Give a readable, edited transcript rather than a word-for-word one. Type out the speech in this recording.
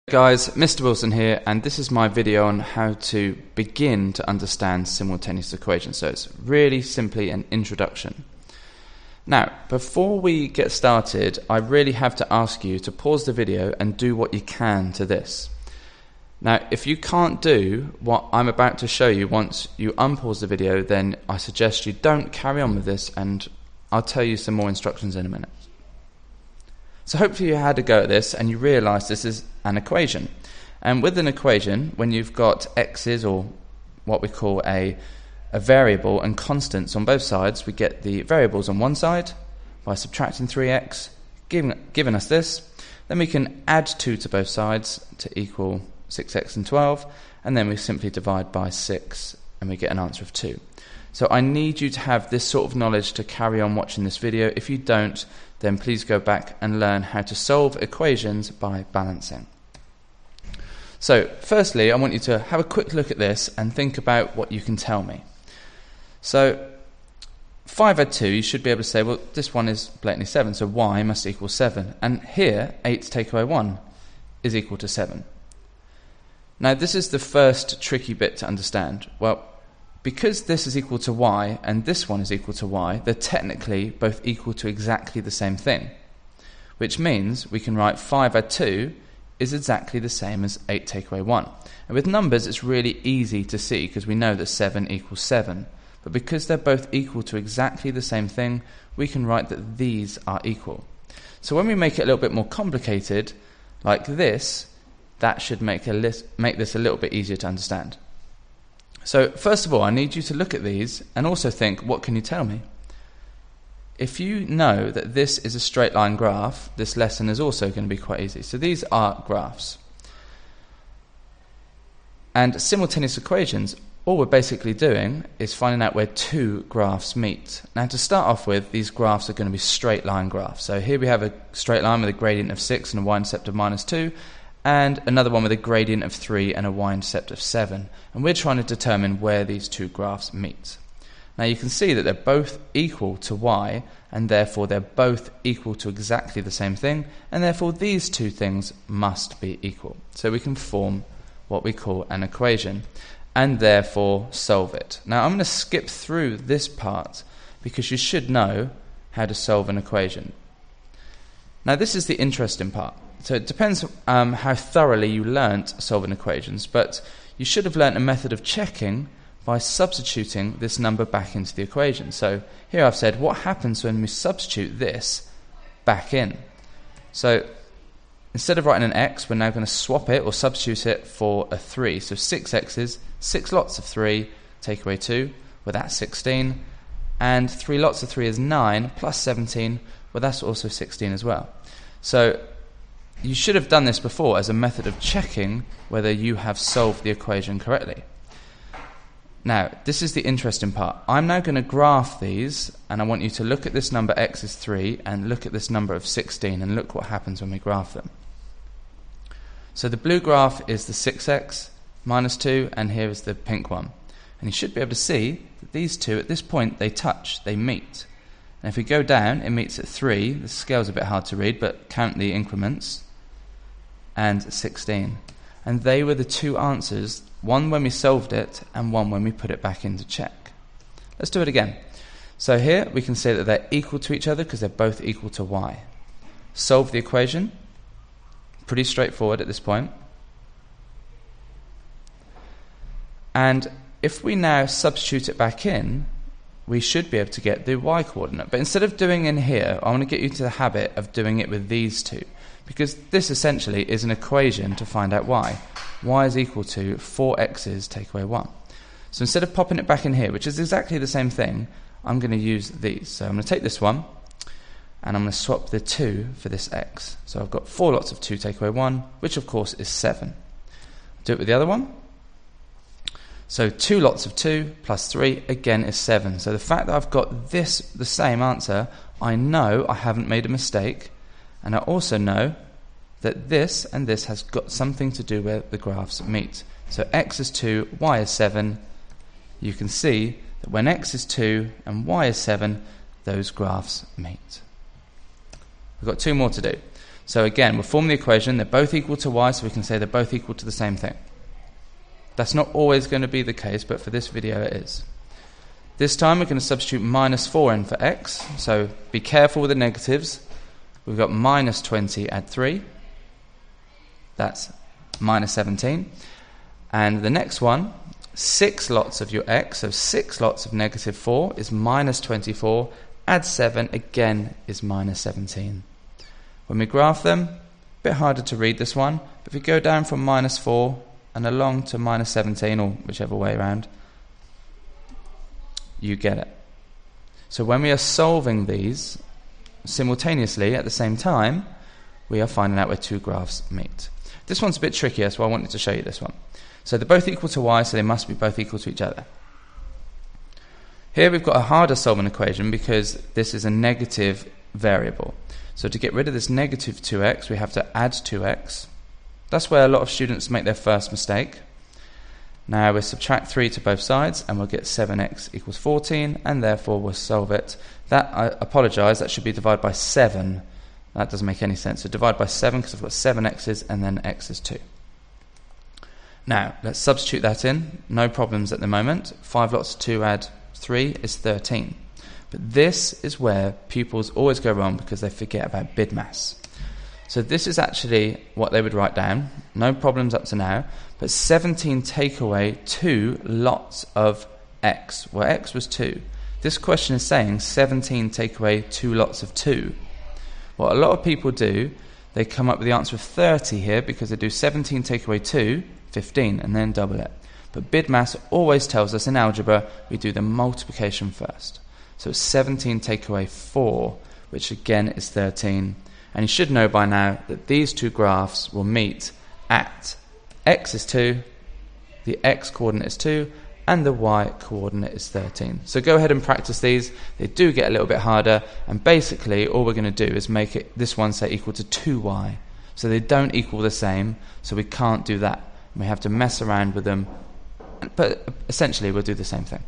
Guys, Mr. Wilson here, and this is my video on how to begin to understand simultaneous equations. So it's really simply an introduction. Now, before we get started, I really have to ask you to pause the video and do what you can to this. Now, if you can't do what I'm about to show you once you unpause the video, then I suggest you don't carry on with this, and I'll tell you some more instructions in a minute. So hopefully you had a go at this and you realise this is an equation. And with an equation, when you've got x's, or what we call a variable, and constants on both sides, we get the variables on one side by subtracting 3x, giving us this. Then we can add 2 to both sides to equal 6x and 12, and then we simply divide by 6 and we get an answer of 2. So I need you to have this sort of knowledge to carry on watching this video. If you don't, then please go back and learn how to solve equations by balancing. So firstly, I want you to have a quick look at this and think about what you can tell me. So 5 add 2, you should be able to say, well, this one is blatantly 7, so y must equal 7. And here, 8 take away 1 is equal to 7. Now this is the first tricky bit to understand. Well, because this is equal to y and this one is equal to y, they're technically both equal to exactly the same thing, which means we can write 5 add 2 is exactly the same as 8 take away 1. And with numbers it's really easy to see because we know that 7 equals 7, but because they're both equal to exactly the same thing, we can write that these are equal. So when we make it a little bit more complicated, like this, that should make this a little bit easier to understand. So first of all, I need you to look at these and also think, what can you tell me? If you know that this is a straight line graph, this lesson is also going to be quite easy. So these are graphs. And simultaneous equations, all we're basically doing is finding out where two graphs meet. Now to start off with, these graphs are going to be straight line graphs. So here we have a straight line with a gradient of 6 and a y-intercept of -2. And another one with a gradient of 3 and a y-intercept of 7. And we're trying to determine where these two graphs meet. Now you can see that they're both equal to y, and therefore they're both equal to exactly the same thing, and therefore these two things must be equal. So we can form what we call an equation, and therefore solve it. Now I'm going to skip through this part, because you should know how to solve an equation. Now this is the interesting part. So it depends how thoroughly you learnt solving equations, but you should have learnt a method of checking by substituting this number back into the equation. So here I've said, what happens when we substitute this back in? So instead of writing an x, we're now going to swap it or substitute it for a 3. So 6x's, 6 lots of 3, take away 2, well that's 16, and 3 lots of 3 is 9, plus 17, well that's also 16 as well. So you should have done this before as a method of checking whether you have solved the equation correctly. Now, this is the interesting part. I'm now going to graph these, and I want you to look at this number x is 3 and look at this number of 16 and look what happens when we graph them. So the blue graph is the 6x minus 2, and here is the pink one. And you should be able to see that these two, at this point, they touch, they meet. And if we go down, it meets at 3. The scale's a bit hard to read, but count the increments. And 16. And they were the two answers, one when we solved it and one when we put it back in to check. Let's do it again. So here we can say that they're equal to each other because they're both equal to y. Solve the equation. Pretty straightforward at this point. And if we now substitute it back in, we should be able to get the y coordinate. But instead of doing in here, I want to get you to the habit of doing it with these two. Because this essentially is an equation to find out y. Y is equal to 4x's take away 1. So instead of popping it back in here, which is exactly the same thing, I'm going to use these. So I'm going to take this one, and I'm going to swap the 2 for this x. So I've got 4 lots of 2 take away 1, which of course is 7. Do it with the other one. So 2 lots of 2 plus 3, again, is 7. So the fact that I've got this, the same answer, I know I haven't made a mistake. And I also know that this and this has got something to do where the graphs meet. So x is 2, y is 7. You can see that when x is 2 and y is 7, those graphs meet. We've got 2 more to do. So again, we'll form the equation, they're both equal to y, so we can say they're both equal to the same thing. That's not always going to be the case, but for this video it is. This time we're going to substitute minus 4 in for x, so be careful with the negatives. We've got minus 20 add 3, that's minus 17. And the next one, 6 lots of your x, so 6 lots of negative 4 is minus 24, add 7 again is minus 17. When we graph them, a bit harder to read this one, but if we go down from minus 4 and along to minus 17, or whichever way around, you get it. So when we are solving these simultaneously at the same time, we are finding out where two graphs meet. This one's a bit trickier, so I wanted to show you this one. So they're both equal to y, so they must be both equal to each other. Here we've got a harder solving equation because this is a negative variable. So to get rid of this negative 2x, we have to add 2x. That's where a lot of students make their first mistake. Now we'll subtract 3 to both sides and we'll get 7x equals 14, and therefore we'll solve it. That, I apologise, that should be divided by 7. That doesn't make any sense. So divide by 7 because I've got 7 x's and then x is 2. Now let's substitute that in. No problems at the moment. 5 lots of 2 add 3 is 13. But this is where pupils always go wrong because they forget about BIDMAS. So this is actually what they would write down. No problems up to now. But 17 take away 2 lots of x. Well, x was 2. This question is saying 17 take away 2 lots of 2. What a lot of people do, they come up with the answer of 30 here because they do 17 take away 2, 15, and then double it. But BIDMAS always tells us in algebra we do the multiplication first. So 17 take away 4, which again is 13. And you should know by now that these two graphs will meet at x is 2, the x coordinate is 2, and the y coordinate is 13. So go ahead and practice these. They do get a little bit harder, and basically all we're going to do is make it this one say equal to 2y. So they don't equal the same, so we can't do that. We have to mess around with them, but essentially we'll do the same thing.